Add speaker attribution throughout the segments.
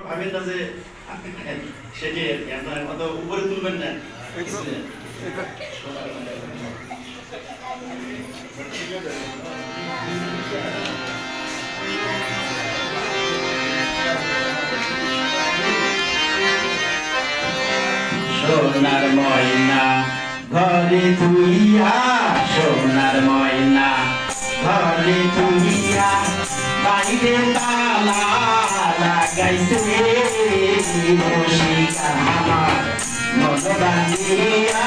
Speaker 1: ভাবেন না যে সেটি কত উপরে তুলবেন না সোনার ময়না ঘরে তুইয়া সোনার ময়না ঘরে তুইয়া বাইরে তালা লাগাইছে রসিকা আমার মন বান্ধিয়া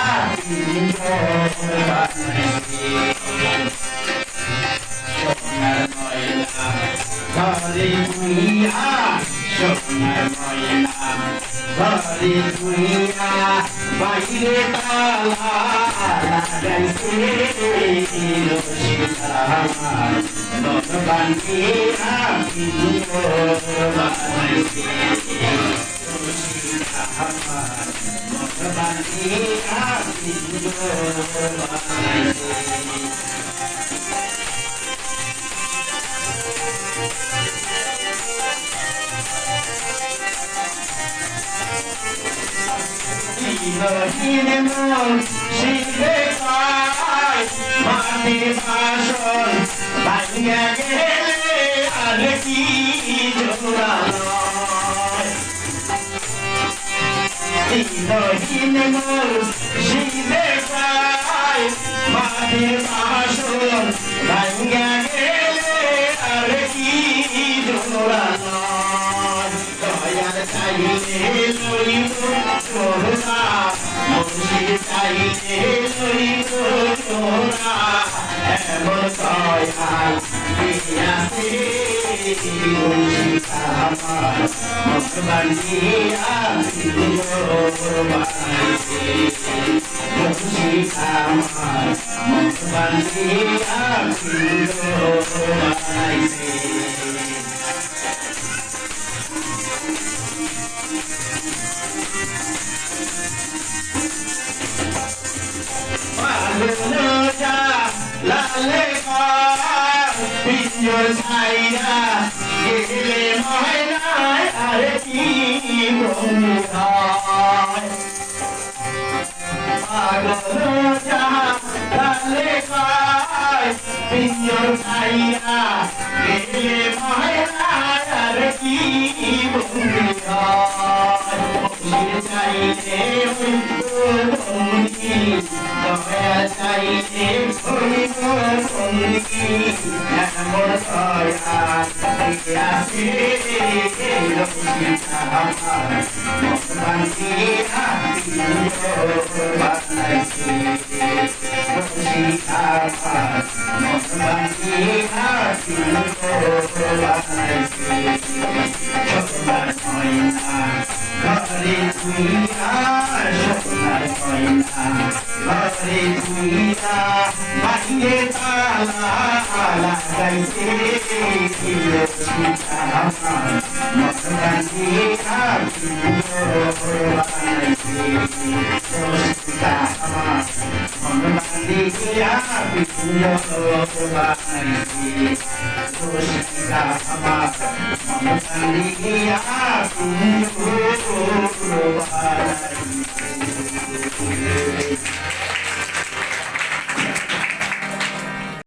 Speaker 1: সোনার ময়না ঘরে তুইয়া সোনার ময়না ঘরে তুইয়া বাইরে তালা লাগাইছে রসিকা আমার মন বান্ধিয়া বানাইছে রসিকা আমার মন বান্ধিয়া বানাইছে দিনহীন মন শিখে পায় মাটির বাসন ভাঙিয়া গেলে আর কি জোড়া দিনহীন মন শিখে পায় মাটির বাসন ভাঙিয়া গেলে আর কি জোড়া দয়াল চাইলে লইব তোরা মুর্শিদ চাইলে লইব তোরা এমন দয়াল দিয়াছে মুর্শিদ আমার মুখ বান্ধিয়া বানাইছে মুর্শিদ আমার মুখ বান্ধিয়া বানাইছে লালে পিঞ্জর ছাইরা গেলে ময়নায় আর কি বন্ধু হয় লালে পিঞ্জর ছাইরা গেলে ময়নায় আর কি বন্ধু হয় চাইলে দয়া চাইলে এমন দয়া আছে রসিকা আমার মন বান্ধিয়া বানাইছে রসিকা আমার মন বান্ধিয়া বানাইছে সোনার ময়না ঘরে তুইয়া সোনার ময়না ঘরে তুইয়া বাইরে তালা লাগাইছে রসিকা আমার মন বান্ধিয়া বানাইছে রসিকা আমার মন বান্ধিয়া বানাইছে রসিকা আমার মন বান্ধিয়া বানাইছে